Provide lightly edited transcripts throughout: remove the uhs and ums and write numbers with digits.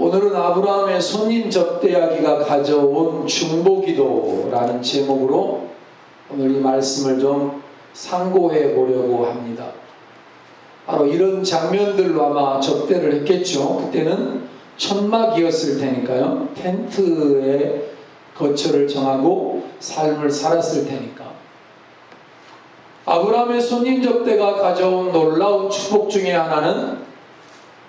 오늘은 아브라함의 손님 접대하기가 가져온 중보기도라는 제목으로 오늘 이 말씀을 좀 상고해 보려고 합니다. 바로 이런 장면들로 아마 접대를 했겠죠. 그때는 천막이었을 테니까요. 텐트에 거처를 정하고 삶을 살았을 테니까. 아브라함의 손님 접대가 가져온 놀라운 축복 중에 하나는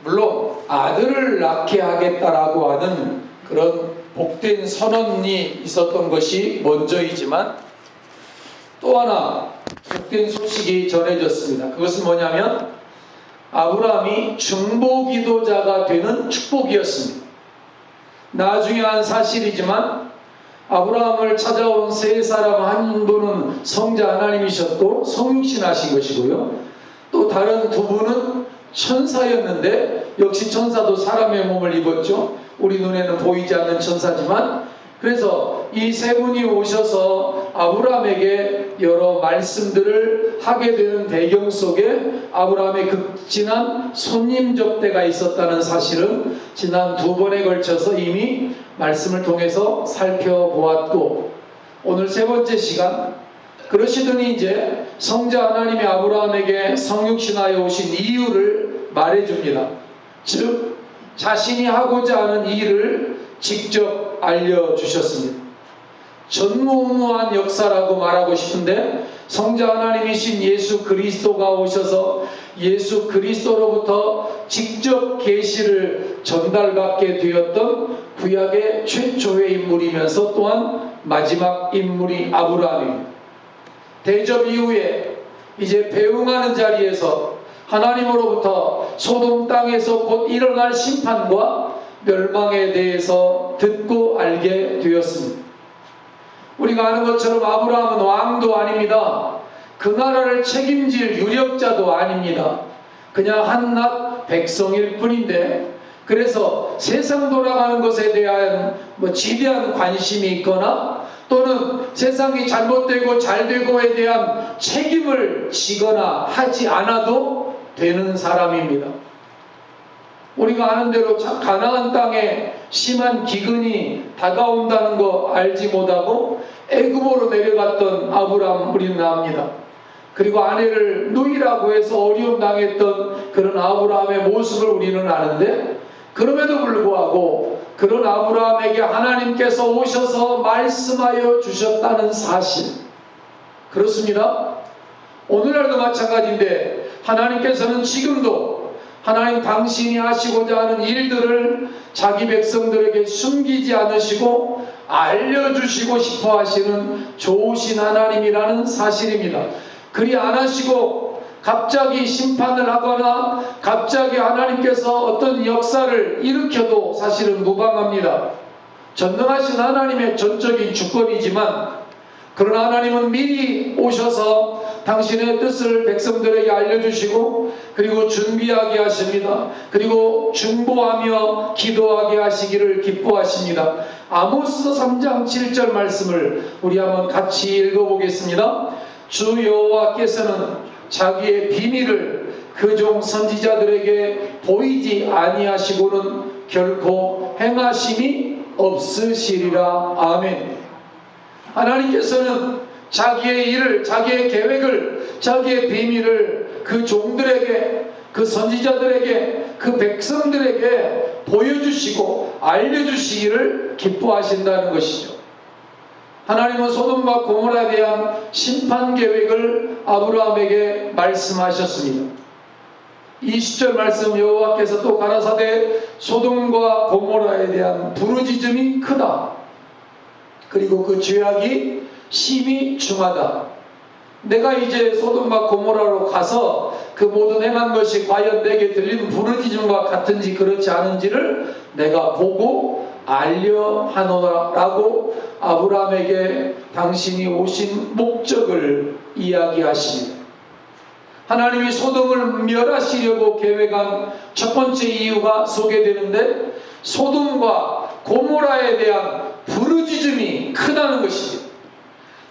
물론 아들을 낳게 하겠다라고 하는 그런 복된 선언이 있었던 것이 먼저이지만 또 하나 복된 소식이 전해졌습니다. 그것은 뭐냐면 아브라함이 중보기도자가 되는 축복이었습니다. 나중에 한 사실이지만 아브라함을 찾아온 세 사람 한 분은 성자 하나님이셨고 성육신하신 것이고요. 또 다른 두 분은 천사였는데 역시 천사도 사람의 몸을 입었죠. 우리 눈에는 보이지 않는 천사지만 그래서 이 세 분이 오셔서 아브라함에게 여러 말씀들을 하게 되는 배경 속에 아브라함의 극진한 손님 접대가 있었다는 사실은 지난 두 번에 걸쳐서 이미 말씀을 통해서 살펴보았고 오늘 세 번째 시간 그러시더니 이제 성자 하나님이 아브라함에게 성육신하여 오신 이유를 말해줍니다. 즉 자신이 하고자 하는 일을 직접 알려주셨습니다. 전무후무한 역사라고 말하고 싶은데 성자 하나님이신 예수 그리스도가 오셔서 예수 그리스도로부터 직접 계시를 전달받게 되었던 구약의 최초의 인물이면서 또한 마지막 인물이 아브라함입니다. 대접 이후에 이제 배웅하는 자리에서 하나님으로부터 소돔 땅에서 곧 일어날 심판과 멸망에 대해서 듣고 알게 되었습니다. 우리가 아는 것처럼 아브라함은 왕도 아닙니다. 그 나라를 책임질 유력자도 아닙니다. 그냥 한낱 백성일 뿐인데 그래서 세상 돌아가는 것에 대한 지대한 관심이 있거나 또는 세상이 잘못되고 잘되고에 대한 책임을 지거나 하지 않아도 되는 사람입니다. 우리가 아는 대로 가나안 땅에 심한 기근이 다가온다는 거 알지 못하고 애굽으로 내려갔던 아브라함 우리는 압니다. 그리고 아내를 누이라고 해서 어려움 당했던 그런 아브라함의 모습을 우리는 아는데 그럼에도 불구하고 그런 아브라함에게 하나님께서 오셔서 말씀하여 주셨다는 사실 그렇습니다. 오늘날도 마찬가지인데 하나님께서는 지금도 하나님 당신이 하시고자 하는 일들을 자기 백성들에게 숨기지 않으시고 알려주시고 싶어 하시는 좋으신 하나님이라는 사실입니다. 그리 안 하시고 갑자기 심판을 하거나 갑자기 하나님께서 어떤 역사를 일으켜도 사실은 무방합니다. 전능하신 하나님의 전적인 주권이지만 그러나 하나님은 미리 오셔서 당신의 뜻을 백성들에게 알려주시고 그리고 준비하게 하십니다. 그리고 중보하며 기도하게 하시기를 기뻐하십니다. 아모스 3장 7절 말씀을 우리 한번 같이 읽어보겠습니다. 주 여호와께서는 자기의 비밀을 그 종 선지자들에게 보이지 아니하시고는 결코 행하심이 없으시리라. 아멘. 하나님께서는 자기의 일을, 자기의 계획을, 자기의 비밀을 그 종들에게, 그 선지자들에게, 그 백성들에게 보여주시고 알려주시기를 기뻐하신다는 것이죠. 하나님은 소돔과 고모라에 대한 심판 계획을 아브라함에게 말씀하셨습니다. 20절 말씀 여호와께서 또 가라사대 소돔과 고모라에 대한 부르짖음이 크다. 그리고 그 죄악이 심히 중하다. 내가 이제 소돔과 고모라로 가서 그 모든 행한 것이 과연 내게 들리는 부르짖음과 같은지 그렇지 않은지를 내가 보고 알려하노라라고 아브라함에게 당신이 오신 목적을 이야기하십니다. 하나님이 소돔을 멸하시려고 계획한 첫 번째 이유가 소개되는데 소돔과 고모라에 대한 부르짖음이 크다는 것입니다.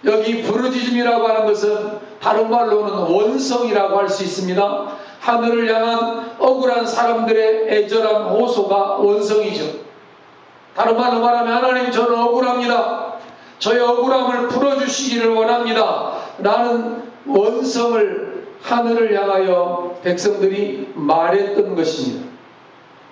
여기 부르짖음이라고 하는 것은 다른 말로는 원성이라고 할 수 있습니다. 하늘을 향한 억울한 사람들의 애절한 호소가 원성이죠. 다른 말로 말하면 하나님, 저는 억울합니다. 저의 억울함을 풀어주시기를 원합니다. 라는 원성을 하늘을 향하여 백성들이 말했던 것입니다.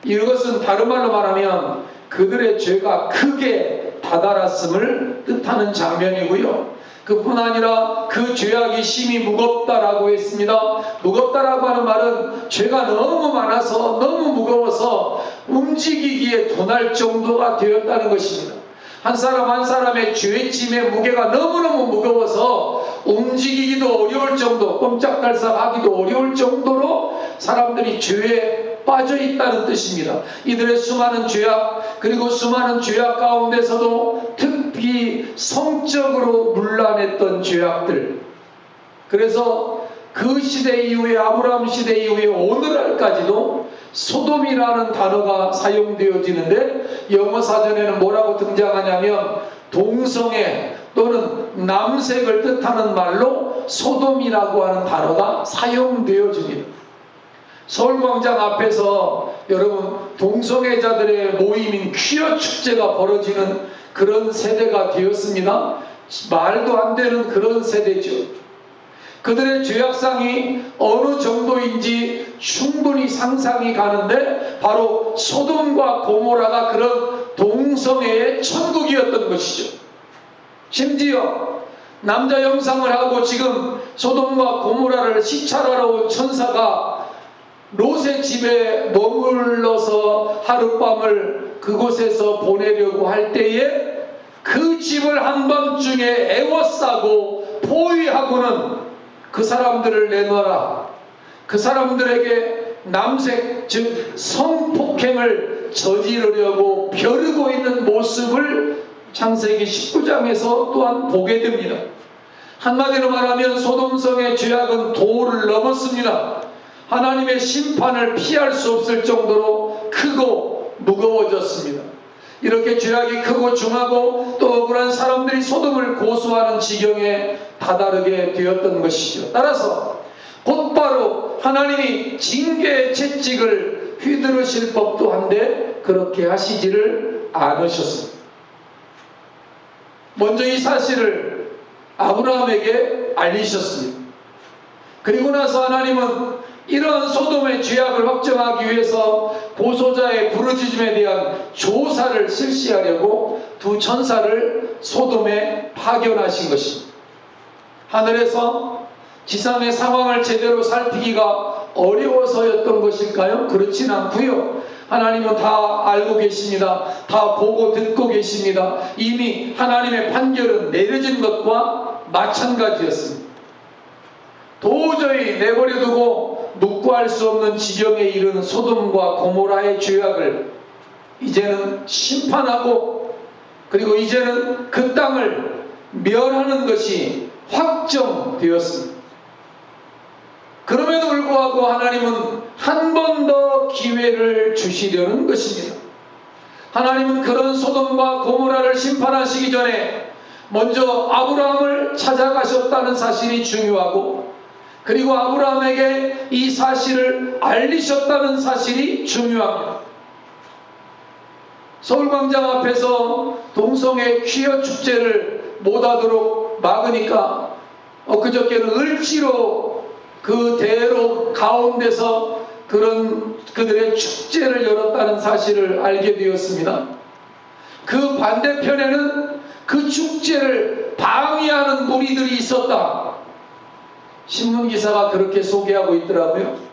이것은 다른 말로 말하면 그들의 죄가 크게 다다랐음을 뜻하는 장면이고요. 그뿐 아니라 그 죄악이 심히 무겁다라고 했습니다. 무겁다라고 하는 말은 죄가 너무 많아서, 너무 무거워서 움직이기에 도날 정도가 되었다는 것입니다. 한 사람 한 사람의 죄짐의 무게가 너무너무 무거워서 움직이기도 어려울 정도, 꼼짝달싹하기도 어려울 정도로 사람들이 죄에 빠져 있다는 뜻입니다. 이들의 수많은 죄악, 그리고 수많은 죄악 가운데서도 특히 성적으로 문란했던 죄악들, 그래서 그 시대 이후에, 아브라함 시대 이후에 오늘날까지도 소돔이라는 단어가 사용되어지는데, 영어 사전에는 뭐라고 등장하냐면 동성애 또는 남색을 뜻하는 말로 소돔이라고 하는 단어가 사용되어집니다. 서울광장 앞에서 여러분, 동성애자들의 모임인 퀴어 축제가 벌어지는 그런 세대가 되었습니다. 말도 안 되는 그런 세대죠. 그들의 죄악상이 어느 정도인지 충분히 상상이 가는데, 바로 소돔과 고모라가 그런 동성애의 천국이었던 것이죠. 심지어 남자 영상을 하고 지금 소돔과 고모라를 시찰하러 온 천사가 롯의 집에 머물러서 하룻밤을 그곳에서 보내려고 할 때에 그 집을 한밤중에 애워싸고 포위하고는 그 사람들을 내놔라, 그 사람들에게 남색, 즉 성폭행을 저지르려고 벼르고 있는 모습을 창세기 19장에서 또한 보게 됩니다. 한마디로 말하면 소돔성의 죄악은 도를 넘었습니다. 하나님의 심판을 피할 수 없을 정도로 크고 무거워졌습니다. 이렇게 죄악이 크고 중하고 또 억울한 사람들이 소돔을 고소하는 지경에 다다르게 되었던 것이죠. 따라서 곧바로 하나님이 징계의 채찍을 휘두르실 법도 한데 그렇게 하시지를 않으셨습니다. 먼저 이 사실을 아브라함에게 알리셨습니다. 그리고 나서 하나님은 이러한 소돔의 죄악을 확정하기 위해서 고소자의 부르짖음에 대한 조사를 실시하려고 두 천사를 소돔에 파견하신 것입니다. 하늘에서 지상의 상황을 제대로 살피기가 어려워서였던 것일까요? 그렇진 않고요. 하나님은 다 알고 계십니다. 다 보고 듣고 계십니다. 이미 하나님의 판결은 내려진 것과 마찬가지였습니다. 도저히 내버려두고 묵과할 수 없는 지경에 이르는 소돔과 고모라의 죄악을 이제는 심판하고, 그리고 이제는 그 땅을 멸하는 것이 확정되었습니다. 그럼에도 불구하고 하나님은 한 번 더 기회를 주시려는 것입니다. 하나님은 그런 소돔과 고모라를 심판하시기 전에 먼저 아브라함을 찾아가셨다는 사실이 중요하고, 그리고 아브라함에게 이 사실을 알리셨다는 사실이 중요합니다. 서울광장 앞에서 동성애 퀴어 축제를 못하도록 막으니까 그저께는 을지로 그 대로 가운데서 그들의 축제를 열었다는 사실을 알게 되었습니다. 그 반대편에는 그 축제를 방해하는 무리들이 있었다. 신문기사가 그렇게 소개하고 있더라고요.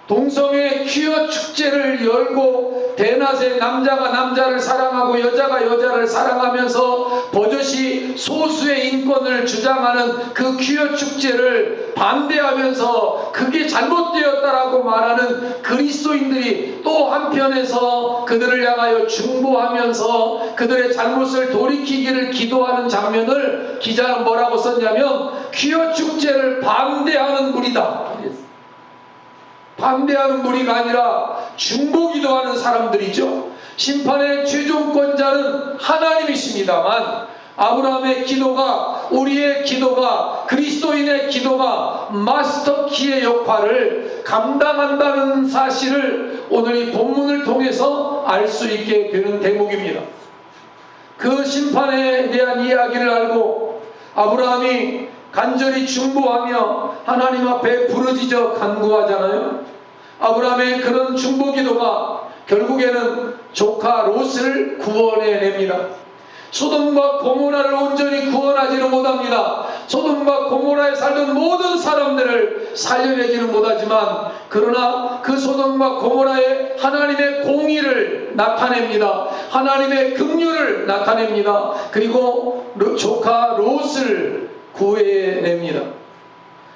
동성애 퀴어 축제를 열고 대낮에 남자가 남자를 사랑하고 여자가 여자를 사랑하면서 버젓이 소수의 인권을 주장하는 그 퀴어 축제를 반대하면서 그게 잘못되었다라고 말하는 그리스도인들이 또 한편에서 그들을 향하여 중보하면서 그들의 잘못을 돌이키기를 기도하는 장면을 기자는 뭐라고 썼냐면 퀴어 축제를 반대하는 무리다. 반대하는 무리가 아니라 중보기도하는 사람들이죠. 심판의 최종권자는 하나님이십니다만 아브라함의 기도가, 우리의 기도가, 그리스도인의 기도가 마스터키의 역할을 감당한다는 사실을 오늘 이 본문을 통해서 알 수 있게 되는 대목입니다. 그 심판에 대한 이야기를 알고 아브라함이 간절히 중보하며 하나님 앞에 부르짖어 간구하잖아요. 아브라함의 그런 중보 기도가 결국에는 조카 롯을 구원해냅니다. 소돔과 고모라를 온전히 구원하지는 못합니다. 소돔과 고모라에 살던 모든 사람들을 살려내지는 못하지만, 그러나 그 소돔과 고모라에 하나님의 공의를 나타냅니다. 하나님의 긍휼을 나타냅니다. 그리고 조카 롯을 구해냅니다.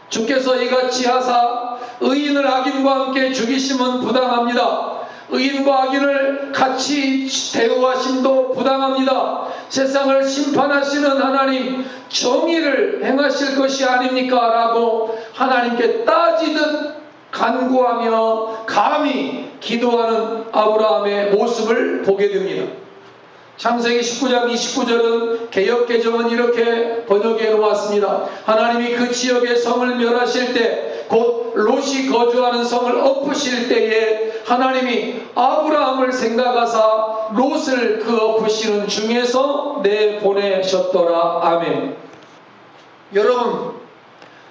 주께서 이같이 하사 의인을 악인과 함께 죽이심은 부당합니다. 의인과 악인을 같이 대우하심도 부당합니다. 세상을 심판하시는 하나님, 정의를 행하실 것이 아닙니까? 라고 하나님께 따지듯 간구하며 감히 기도하는 아브라함의 모습을 보게 됩니다. 창세기 19장 29절은 개역개정은 이렇게 번역해 놓았습니다. 하나님이 그 지역의 성을 멸하실 때, 곧 롯이 거주하는 성을 엎으실 때에 하나님이 아브라함을 생각하사 롯을 그 엎으시는 중에서 내보내셨더라. 아멘. 여러분,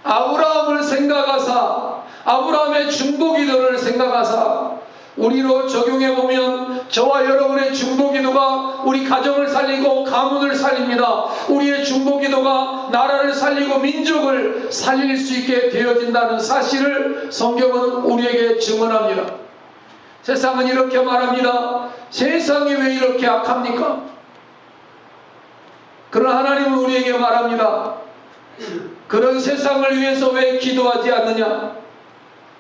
아브라함을 생각하사, 아브라함의 중보기도를 생각하사 우리로 적용해보면 저와 여러분의 중보기도가 우리 가정을 살리고 가문을 살립니다. 우리의 중보기도가 나라를 살리고 민족을 살릴 수 있게 되어진다는 사실을 성경은 우리에게 증언합니다. 세상은 이렇게 말합니다. 세상이 왜 이렇게 악합니까? 그러나 하나님은 우리에게 말합니다. 그런 세상을 위해서 왜 기도하지 않느냐?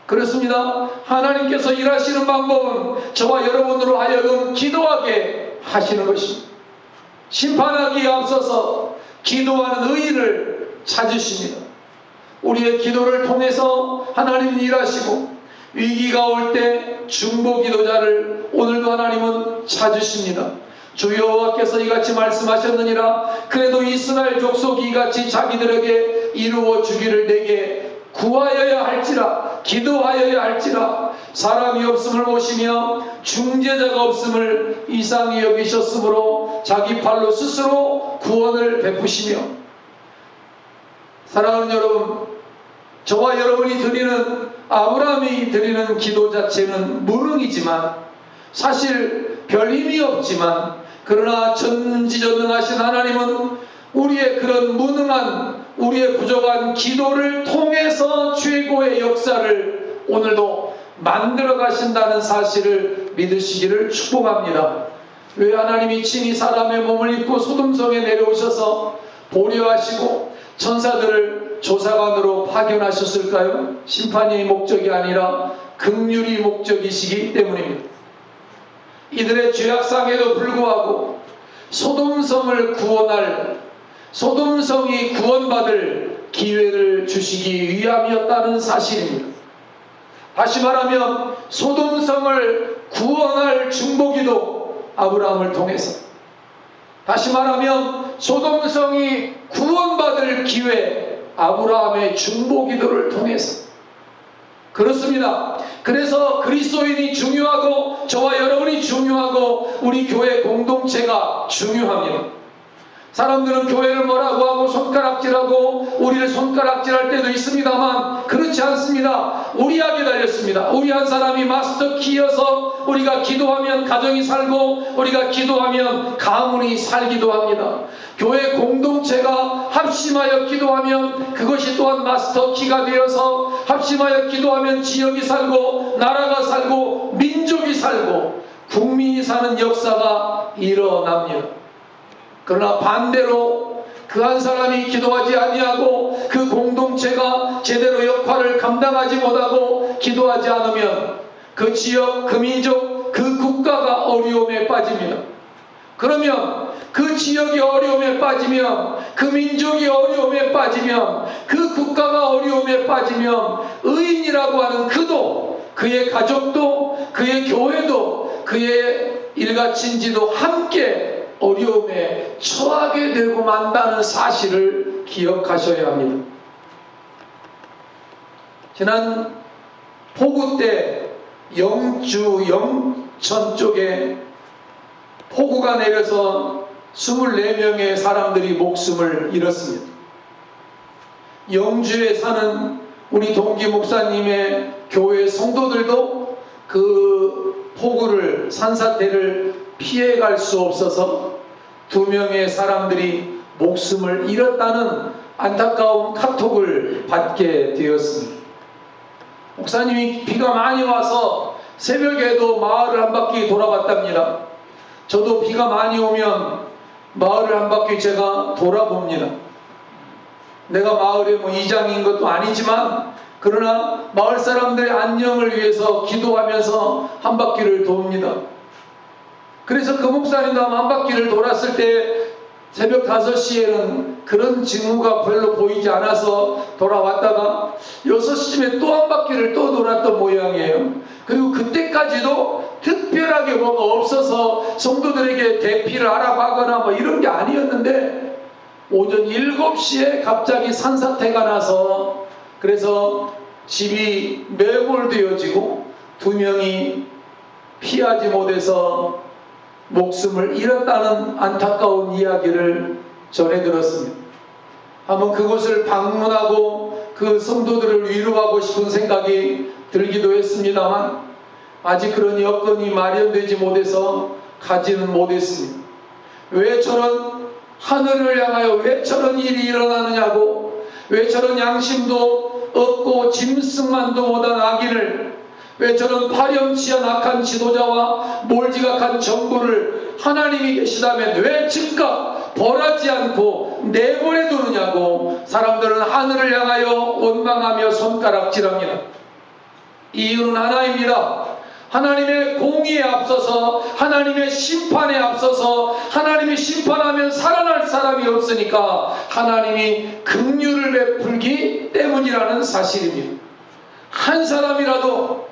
그렇습니다. 하나님께서 일하시는 방법은 저와 여러분으로 하여금 기도하게 하시는 것입니다. 심판하기에 앞서서 기도하는 의인을 찾으십니다. 우리의 기도를 통해서 하나님은 일하시고, 위기가 올 때 중보기도자를 오늘도 하나님은 찾으십니다. 주 여호와께서 이같이 말씀하셨느니라. 그래도 이스라엘 족속이 이같이 자기들에게 이루어 주기를 내게 구하여야 할지라, 기도하여야 할지라. 사람이 없음을 보시며 중재자가 없음을 이상히 여기셨으므로 자기 팔로 스스로 구원을 베푸시며. 사랑하는 여러분, 저와 여러분이 드리는, 아브라함이 드리는 기도 자체는 무능이지만, 사실 별 힘이 없지만, 그러나 전지전능하신 하나님은 우리의 그런 무능한, 우리의 부족한 기도를 통해서 최고의 역사를 오늘도 만들어 가신다는 사실을 믿으시기를 축복합니다. 왜 하나님이 친히 사람의 몸을 입고 소돔성에 내려오셔서 보려하시고 천사들을 조사관으로 파견하셨을까요? 심판이 목적이 아니라 긍휼이 목적이시기 때문입니다. 이들의 죄악상에도 불구하고 소돔성을 구원할, 소돔성이 구원받을 기회를 주시기 위함이었다는 사실입니다. 다시 말하면 소돔성을 구원할 중보기도 아브라함을 통해서, 다시 말하면 소돔성이 구원받을 기회, 아브라함의 중보기도를 통해서. 그렇습니다. 그래서 그리스도인이 중요하고 저와 여러분이 중요하고 우리 교회 공동체가 중요합니다. 사람들은 교회를 뭐라고 하고 손가락질하고 우리를 손가락질할 때도 있습니다만 그렇지 않습니다. 우리에게 달렸습니다. 우리 한 사람이 마스터 키여서 우리가 기도하면 가정이 살고 우리가 기도하면 가문이 살기도 합니다. 교회 공동체가 합심하여 기도하면 그것이 또한 마스터 키가 되어서 합심하여 기도하면 지역이 살고 나라가 살고 민족이 살고 국민이 사는 역사가 일어납니다. 그러나 반대로 그 한 사람이 기도하지 아니하고 그 공동체가 제대로 역할을 감당하지 못하고 기도하지 않으면 그 지역, 그 민족, 그 국가가 어려움에 빠집니다. 그러면 그 지역이 어려움에 빠지면, 그 민족이 어려움에 빠지면, 그 국가가 어려움에 빠지면 의인이라고 하는 그도, 그의 가족도, 그의 교회도, 그의 일가친지도 함께 어려움에 처하게 되고 만다는 사실을 기억하셔야 합니다. 지난 폭우 때 영주, 영천 쪽에 폭우가 내려서 24명의 사람들이 목숨을 잃었습니다. 영주에 사는 우리 동기 목사님의 교회 성도들도 그 폭우를, 산사태를 피해갈 수 없어서 2명의 사람들이 목숨을 잃었다는 안타까운 카톡을 받게 되었습니다. 목사님이 비가 많이 와서 새벽에도 마을을 한 바퀴 돌아봤답니다. 저도 비가 많이 오면 마을을 한 바퀴 제가 돌아봅니다. 내가 마을의 이장인 것도 아니지만 그러나 마을 사람들의 안녕을 위해서 기도하면서 한 바퀴를 돕니다. 그래서 그 목사님도 한 바퀴를 돌았을 때 새벽 5시에는 그런 징후가 별로 보이지 않아서 돌아왔다가 6시쯤에 또 한 바퀴를 또 돌았던 모양이에요. 그리고 그때까지도 특별하게 뭐가 없어서 성도들에게 대피를 하라고 하거나 이런 게 아니었는데 오전 7시에 갑자기 산사태가 나서 그래서 집이 매몰되어지고 2명이 피하지 못해서 목숨을 잃었다는 안타까운 이야기를 전해 들었습니다. 한번 그곳을 방문하고 그 성도들을 위로하고 싶은 생각이 들기도 했습니다만 아직 그런 여건이 마련되지 못해서 가지는 못했습니다. 왜 저런 하늘을 향하여 왜 저런 일이 일어나느냐고, 왜 저런 양심도 없고 짐승만도 못한 악인을, 왜 저런 파렴치한 악한 지도자와 몰지각한 정부를 하나님이 계시다면 왜 즉각 벌하지 않고 내버려 두느냐고 사람들은 하늘을 향하여 원망하며 손가락질합니다. 이유는 하나입니다. 하나님의 공의에 앞서서 하나님의 심판에 앞서서 하나님이 심판하면 살아날 사람이 없으니까 하나님이 긍휼을 베풀기 때문이라는 사실입니다. 한 사람이라도,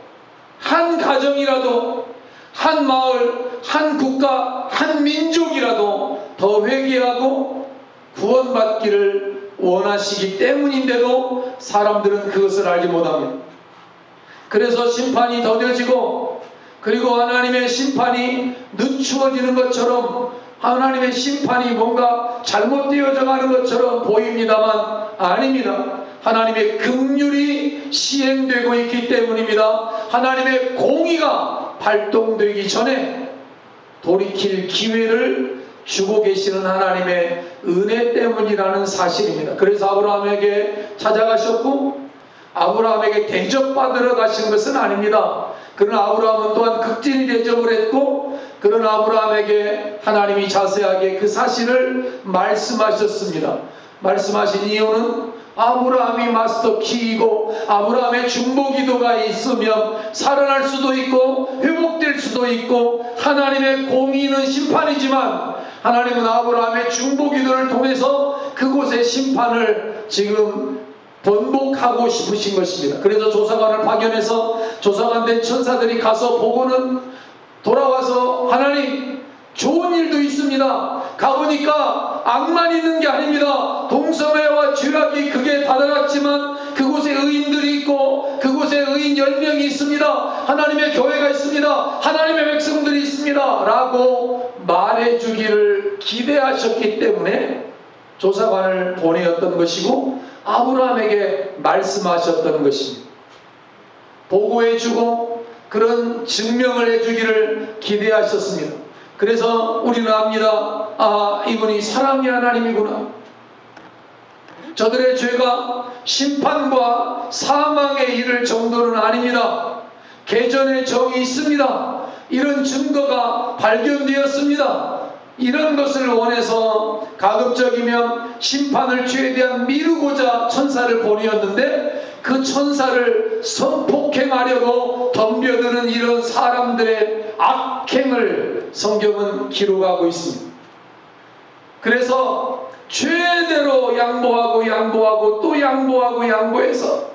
한 가정이라도, 한 마을, 한 국가, 한 민족이라도 더 회개하고 구원받기를 원하시기 때문인데도 사람들은 그것을 알지 못합니다. 그래서 심판이 더뎌지고 그리고 하나님의 심판이 늦추어지는 것처럼 하나님의 심판이 뭔가 잘못되어져 가는 것처럼 보입니다만 아닙니다. 하나님의 긍휼이 시행되고 있기 때문입니다. 하나님의 공의가 발동되기 전에 돌이킬 기회를 주고 계시는 하나님의 은혜 때문이라는 사실입니다. 그래서 아브라함에게 찾아가셨고 아브라함에게 대접받으러 가신 것은 아닙니다. 그러나 아브라함은 또한 극진히 대접을 했고 그러나 아브라함에게 하나님이 자세하게 그 사실을 말씀하셨습니다. 말씀하신 이유는 아브라함이 마스터 키이고 아브라함의 중보기도가 있으면 살아날 수도 있고 회복될 수도 있고 하나님의 공의는 심판이지만 하나님은 아브라함의 중보기도를 통해서 그곳의 심판을 지금 번복하고 싶으신 것입니다. 그래서 조사관을 파견해서 조사관된 천사들이 가서 보고는 돌아와서 하나님 좋은 일도 있습니다. 가보니까 악만 있는 게 아닙니다. 동성애와 죄악이 극에 다다랐지만 그곳에 의인들이 있고 그곳에 의인 10명이 있습니다. 하나님의 교회가 있습니다. 하나님의 백성들이 있습니다. 라고 말해주기를 기대하셨기 때문에 조사관을 보내었던 것이고 아브라함에게 말씀하셨던 것입니다. 보고해주고 그런 증명을 해주기를 기대하셨습니다. 그래서 우리는 압니다. 아, 이분이 사랑의 하나님이구나. 저들의 죄가 심판과 사망에 이를 정도는 아닙니다. 개전의 정이 있습니다. 이런 증거가 발견되었습니다. 이런 것을 원해서 가급적이면 심판을 최대한 미루고자 천사를 보내었는데 그 천사를 성폭행하려고 덤벼드는 이런 사람들의 악행을 성경은 기록하고 있습니다. 그래서 최대로 양보하고 또 양보해서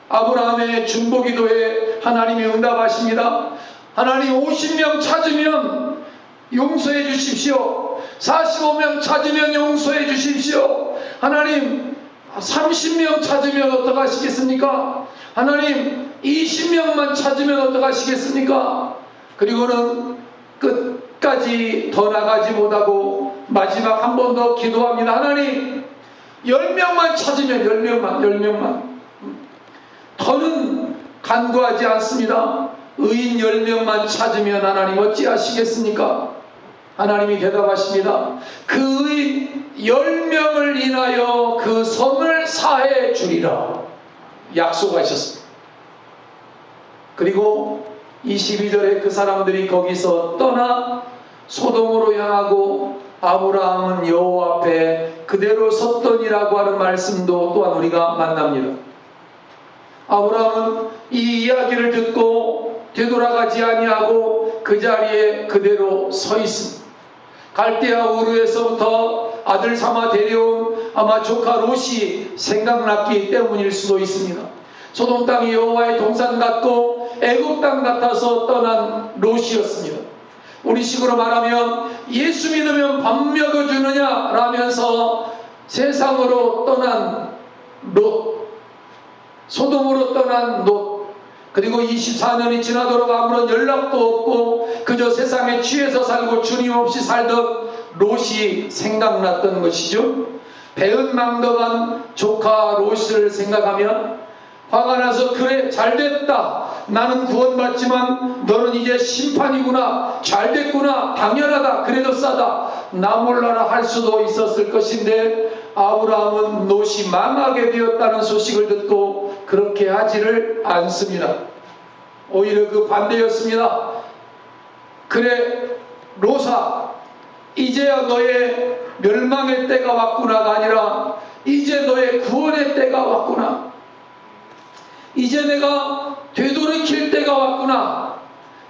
아브라함의 중보기도에 하나님이 응답하십니다. 하나님 50명 찾으면 용서해 주십시오. 45명 찾으면 용서해 주십시오. 하나님 30명 찾으면 어떡하시겠습니까? 하나님 20명만 찾으면 어떡하시겠습니까? 그리고는 끝까지 더 나가지 못하고 마지막 한 번 더 기도합니다. 하나님 10명만 찾으면 10명만 더는 간구하지 않습니다. 의인 10명만 찾으면 하나님 어찌하시겠습니까? 하나님이 대답하십니다. 그 의인 10명을 인하여 그 성을 사해 주리라 약속하셨습니다. 그리고 22절에 그 사람들이 거기서 떠나 소돔으로 향하고 아브라함은 여호와 앞에 그대로 섰더니라고 하는 말씀도 또한 우리가 만납니다. 아브라함은 이 이야기를 듣고 되돌아가지 아니하고 그 자리에 그대로 서 있습니다. 갈대아 우르에서부터 아들 삼아 데려온 아마 조카 롯이 생각났기 때문일 수도 있습니다. 소돔 땅이 여호와의 동산 같고 애굽 땅 같아서 떠난 롯이었습니다. 우리식으로 말하면 예수 믿으면 밥 먹여주느냐 라면서 세상으로 떠난 롯, 소돔으로 떠난 롯, 그리고 24년이 지나도록 아무런 연락도 없고 그저 세상에 취해서 살고 주님 없이 살던 롯이 생각났던 것이죠. 배은망덕한 조카 롯을 생각하면 화가 나서 그래 잘됐다, 나는 구원받지만 너는 이제 심판이구나, 잘됐구나, 당연하다, 그래도 싸다, 나 몰라라 할 수도 있었을 것인데 아브라함은 롯이 망하게 되었다는 소식을 듣고 그렇게 하지를 않습니다. 오히려 그 반대였습니다. 그래 롯아, 이제야 너의 멸망의 때가 왔구나가 아니라 이제 너의 구원의 때가 왔구나, 이제 내가 되돌이킬 때가 왔구나,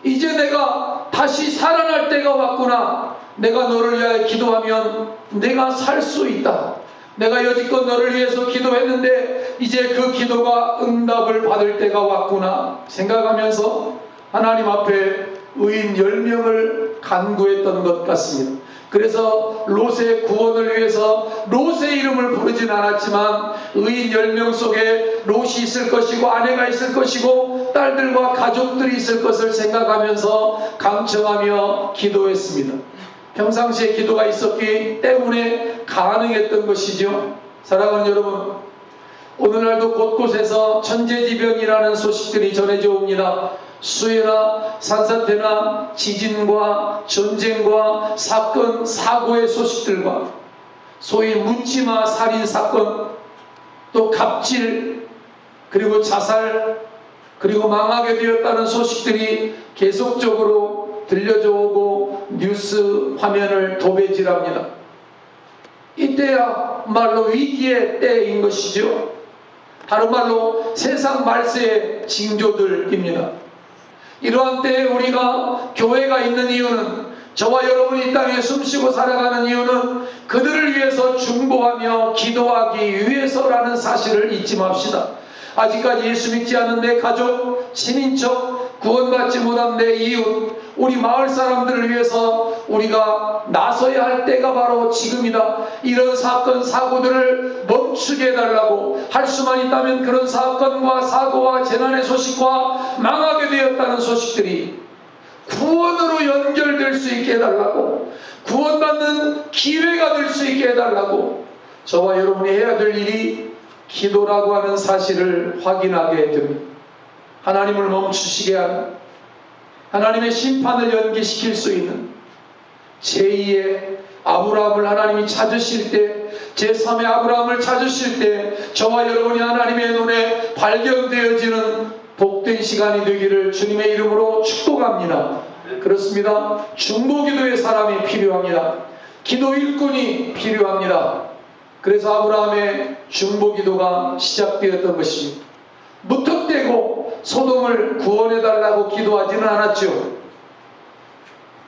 이제 내가 다시 살아날 때가 왔구나, 내가 너를 위하여 기도하면 내가 살 수 있다, 내가 여지껏 너를 위해서 기도했는데 이제 그 기도가 응답을 받을 때가 왔구나 생각하면서 하나님 앞에 의인 10명을 간구했던 것 같습니다. 그래서 롯의 구원을 위해서 롯의 이름을 부르진 않았지만 의인 10명 속에 롯이 있을 것이고 아내가 있을 것이고 딸들과 가족들이 있을 것을 생각하면서 감청하며 기도했습니다. 평상시에 기도가 있었기 때문에 가능했던 것이죠. 사랑하는 여러분, 오늘날도 곳곳에서 천재지변이라는 소식들이 전해져 옵니다. 수해나 산사태나 지진과 전쟁과 사건, 사고의 소식들과 소위 묻지마 살인 사건, 또 갑질, 그리고 자살, 그리고 망하게 되었다는 소식들이 계속적으로 들려져 오고 뉴스 화면을 도배질합니다. 이때야말로 위기의 때인 것이죠. 다른 말로 세상 말세의 징조들입니다. 이러한 때에 우리가 교회가 있는 이유는, 저와 여러분이 이 땅에 숨쉬고 살아가는 이유는 그들을 위해서 중보하며 기도하기 위해서라는 사실을 잊지 맙시다. 아직까지 예수 믿지 않는 내 가족, 친인척, 구원받지 못한 내 이웃, 우리 마을 사람들을 위해서 우리가 나서야 할 때가 바로 지금이다. 이런 사건 사고들을 멈추게 해달라고, 할 수만 있다면 그런 사건과 사고와 재난의 소식과 망하게 되었다는 소식들이 구원으로 연결될 수 있게 해달라고, 구원받는 기회가 될 수 있게 해달라고, 저와 여러분이 해야 될 일이 기도라고 하는 사실을 확인하게 됩니다. 하나님을 멈추시게 하는, 하나님의 심판을 연기시킬 수 있는 제2의 아브라함을 하나님이 찾으실 때, 제3의 아브라함을 찾으실 때 저와 여러분이 하나님의 눈에 발견되어지는 복된 시간이 되기를 주님의 이름으로 축복합니다. 그렇습니다. 중보기도의 사람이 필요합니다. 기도 일꾼이 필요합니다. 그래서 아브라함의 중보기도가 시작되었던 것입니다. 무턱대고 소돔을 구원해달라고 기도하지는 않았죠.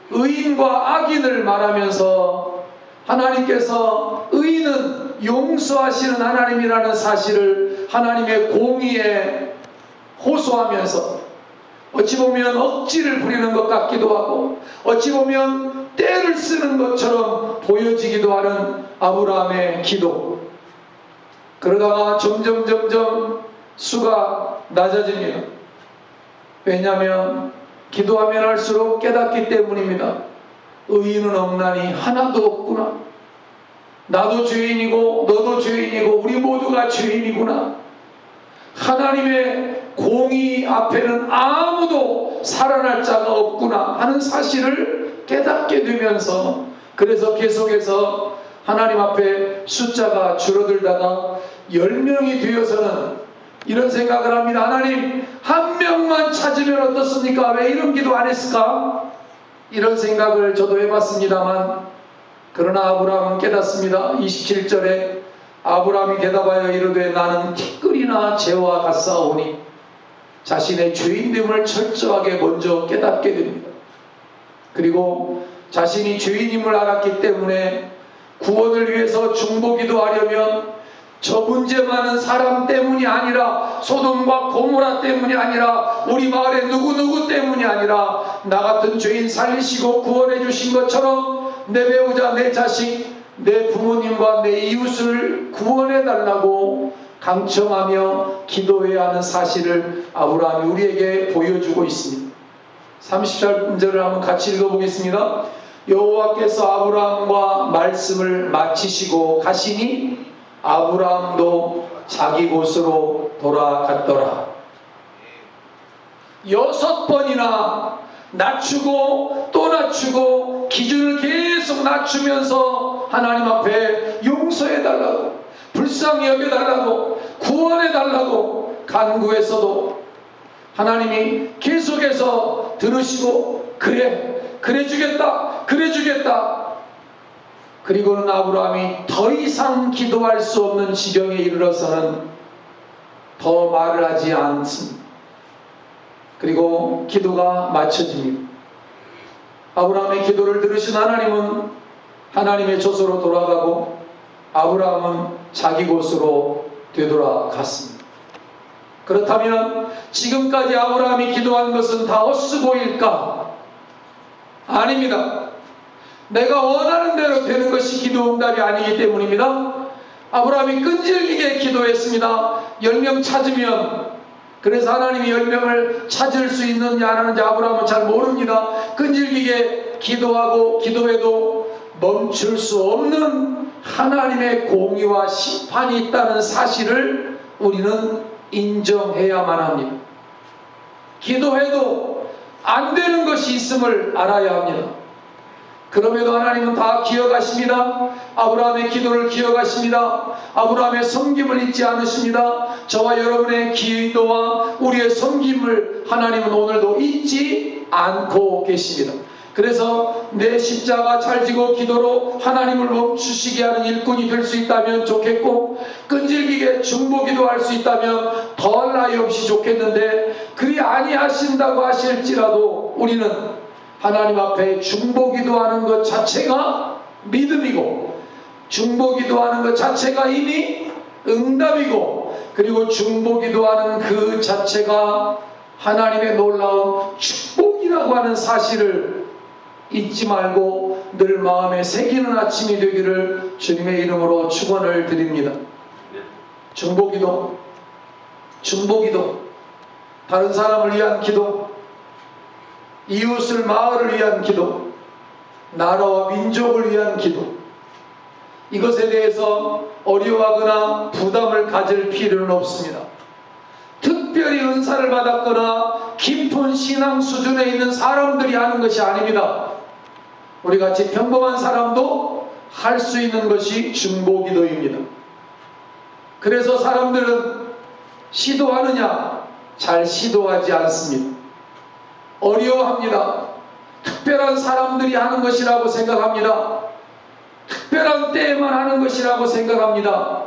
의인과 악인을 말하면서 하나님께서 의인은 용서하시는 하나님이라는 사실을 하나님의 공의에 호소하면서 어찌 보면 억지를 부리는 것 같기도 하고, 어찌 보면 떼를 쓰는 것처럼 보여지기도 하는 아브라함의 기도. 그러다가 점점 수가 낮아집니다. 왜냐하면 기도하면 할수록 깨닫기 때문입니다. 의인은 없나니 하나도 없구나. 나도 죄인이고 너도 죄인이고 우리 모두가 죄인이구나. 하나님의 공의 앞에는 아무도 살아날 자가 없구나 하는 사실을 깨닫게 되면서, 그래서 계속해서 하나님 앞에 숫자가 줄어들다가 10명이 되어서는 이런 생각을 합니다. 하나님, 한 명만 찾으면 어떻습니까? 왜 이런 기도 안 했을까? 이런 생각을 저도 해봤습니다만, 그러나 아브라함은 깨닫습니다. 27절에 아브라함이 대답하여 이르되 나는 티끌이나 재와 같사오니, 자신의 죄인됨을 철저하게 먼저 깨닫게 됩니다. 그리고 자신이 죄인임을 알았기 때문에 구원을 위해서 중보기도 하려면 저 문제 많은 사람 때문이 아니라, 소돔과 고모라 때문이 아니라, 우리 마을의 누구누구 때문이 아니라, 나 같은 죄인 살리시고 구원해 주신 것처럼 내 배우자, 내 자식, 내 부모님과 내 이웃을 구원해 달라고 강청하며 기도해야 하는 사실을 아브라함이 우리에게 보여주고 있습니다. 30절을 한번 같이 읽어보겠습니다. 여호와께서 아브라함과 말씀을 마치시고 가시니 아브라함도 자기 곳으로 돌아갔더라. 6번이나 낮추고 또 낮추고 기준을 계속 낮추면서 하나님 앞에 용서해달라고, 불쌍히 여겨달라고, 구원해달라고 간구했어도 하나님이 계속해서 들으시고 그래 주겠다. 그리고는 아브라함이 더 이상 기도할 수 없는 지경에 이르러서는 더 말을 하지 않습니다. 그리고 기도가 마쳐집니다. 아브라함의 기도를 들으신 하나님은 하나님의 조소로 돌아가고 아브라함은 자기 곳으로 되돌아갔습니다. 그렇다면 지금까지 아브라함이 기도한 것은 다 헛수고일까? 아닙니다. 내가 원하는 대로 되는 것이 기도 응답이 아니기 때문입니다. 아브라함이 끈질기게 기도했습니다. 10명 찾으면, 그래서 하나님이 10명을 찾을 수 있느냐 안 하는지 아브라함은 잘 모릅니다. 끈질기게 기도하고 기도해도 멈출 수 없는 하나님의 공의와 심판이 있다는 사실을 우리는 인정해야만 합니다. 기도해도 안 되는 것이 있음을 알아야 합니다. 그럼에도 하나님은 다 기억하십니다. 아브라함의 기도를 기억하십니다. 아브라함의 섬김을 잊지 않으십니다. 저와 여러분의 기도와 우리의 섬김을 하나님은 오늘도 잊지 않고 계십니다. 그래서 내 십자가 잘 지고 기도로 하나님을 멈추시게 하는 일꾼이 될 수 있다면 좋겠고, 끈질기게 중보기도 할 수 있다면 더할 나위 없이 좋겠는데, 그리 아니하신다고 하실지라도 우리는 하나님 앞에 중보기도하는 것 자체가 믿음이고, 중보기도하는 것 자체가 이미 응답이고, 그리고 중보기도하는 그 자체가 하나님의 놀라운 축복이라고 하는 사실을 잊지 말고 늘 마음에 새기는 아침이 되기를 주님의 이름으로 축원을 드립니다. 중보기도, 다른 사람을 위한 기도, 이웃을, 마을을 위한 기도, 나라와 민족을 위한 기도, 이것에 대해서 어려워하거나 부담을 가질 필요는 없습니다. 특별히 은사를 받았거나 깊은 신앙 수준에 있는 사람들이 하는 것이 아닙니다. 우리 같이 평범한 사람도 할 수 있는 것이 중보기도입니다. 그래서 사람들은 시도하느냐? 잘 시도하지 않습니다. 어려워합니다. 특별한 사람들이 하는 것이라고 생각합니다. 특별한 때에만 하는 것이라고 생각합니다.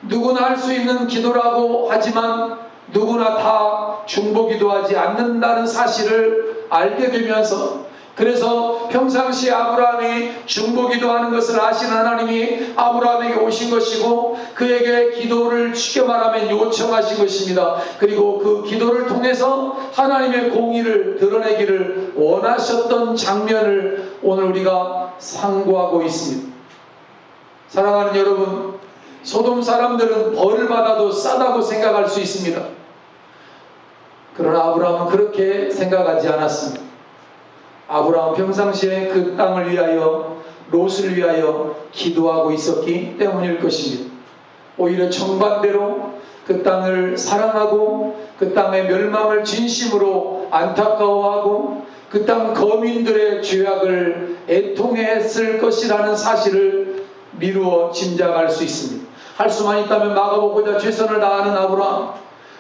누구나 할 수 있는 기도라고 하지만 누구나 다 중보기도하지 않는다는 사실을 알게 되면서 그래서 평상시에 아브라함이 중보기도하는 것을 아신 하나님이 아브라함에게 오신 것이고 그에게 기도를 쉽게 말하면 요청하신 것입니다. 그리고 그 기도를 통해서 하나님의 공의를 드러내기를 원하셨던 장면을 오늘 우리가 상고하고 있습니다. 사랑하는 여러분, 소돔 사람들은 벌을 받아도 싸다고 생각할 수 있습니다. 그러나 아브라함은 그렇게 생각하지 않았습니다. 아브라함 평상시에 그 땅을 위하여, 롯을 위하여 기도하고 있었기 때문일 것입니다. 오히려 정반대로 그 땅을 사랑하고 그 땅의 멸망을 진심으로 안타까워하고 그 땅 거민들의 죄악을 애통했을 것이라는 사실을 미루어 짐작할 수 있습니다. 할 수만 있다면 막아보고자 최선을 다하는 아브라함,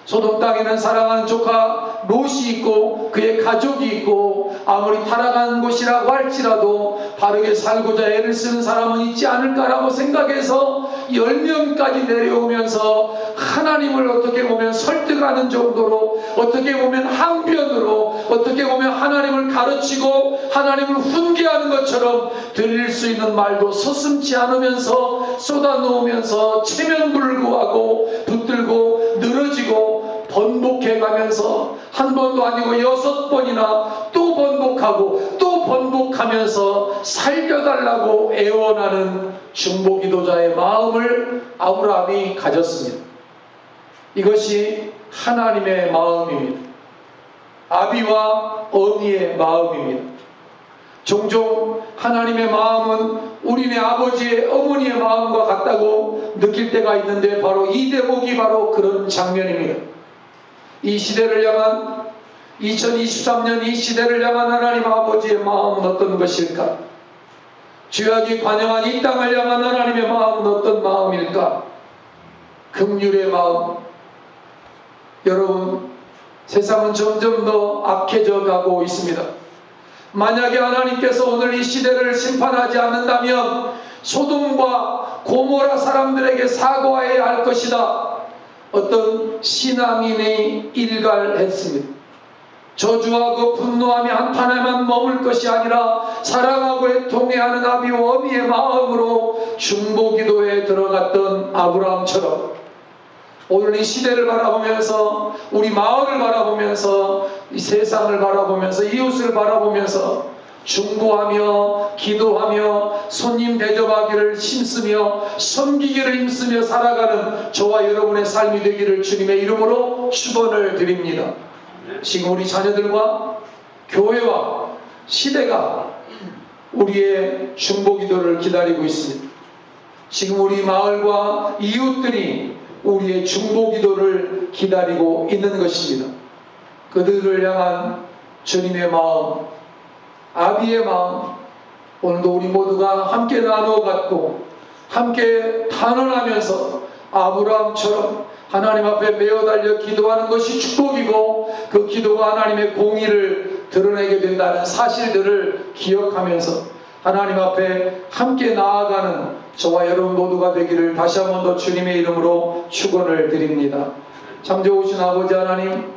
소돔 땅에는 사랑하는 조카 롯이 있고 그의 가족이 있고 아무리 타락한 곳이라고 할지라도 바르게 살고자 애를 쓰는 사람은 있지 않을까라고 생각해서 10명까지 내려오면서 하나님을 어떻게 보면 설득하는 정도로, 어떻게 보면 항변으로, 어떻게 보면 하나님을 가르치고 하나님을 훈계하는 것처럼 드릴 수 있는 말도 서슴지 않으면서 쏟아놓으면서 체면불구하고 붙들고 늘어지고 번복해가면서 한 번도 아니고 6번이나 또 번복하고 또 번복하면서 살려달라고 애원하는 중보기도자의 마음을 아브라함이 가졌습니다. 이것이 하나님의 마음입니다. 아비와 어미의 마음입니다. 종종 하나님의 마음은 우리네 아버지의 어머니의 마음과 같다고 느낄 때가 있는데 바로 이 대목이 바로 그런 장면입니다. 이 시대를 향한 2023년 이 시대를 향한 하나님 아버지의 마음은 어떤 것일까? 죄악이 관영한 이 땅을 향한 하나님의 마음은 어떤 마음일까? 긍휼의 마음. 여러분, 세상은 점점 더 악해져 가고 있습니다. 만약에 하나님께서 오늘 이 시대를 심판하지 않는다면 소돔과 고모라 사람들에게 사과해야 할 것이다. 어떤 신앙인이 일갈했습니다. 저주하고 분노함이 한탄에만 머물 것이 아니라 사랑하고 애통해하는 아비와 어미의 마음으로 중보기도에 들어갔던 아브라함처럼 오늘 이 시대를 바라보면서, 우리 마을을 바라보면서, 이 세상을 바라보면서, 이웃을 바라보면서 중보하며 기도하며 손님 대접하기를 힘쓰며 섬기기를 힘쓰며 살아가는 저와 여러분의 삶이 되기를 주님의 이름으로 축원을 드립니다. 지금 우리 자녀들과 교회와 시대가 우리의 중보기도를 기다리고 있습니다. 지금 우리 마을과 이웃들이 우리의 중보기도를 기다리고 있는 것입니다. 그들을 향한 주님의 마음, 아비의 마음, 오늘도 우리 모두가 함께 나누어 갖고 함께 단언하면서 아브라함처럼 하나님 앞에 메어 달려 기도하는 것이 축복이고 그 기도가 하나님의 공의를 드러내게 된다는 사실들을 기억하면서 하나님 앞에 함께 나아가는 저와 여러분 모두가 되기를 다시 한 번 더 주님의 이름으로 축원을 드립니다. 참 좋으신 아버지 하나님,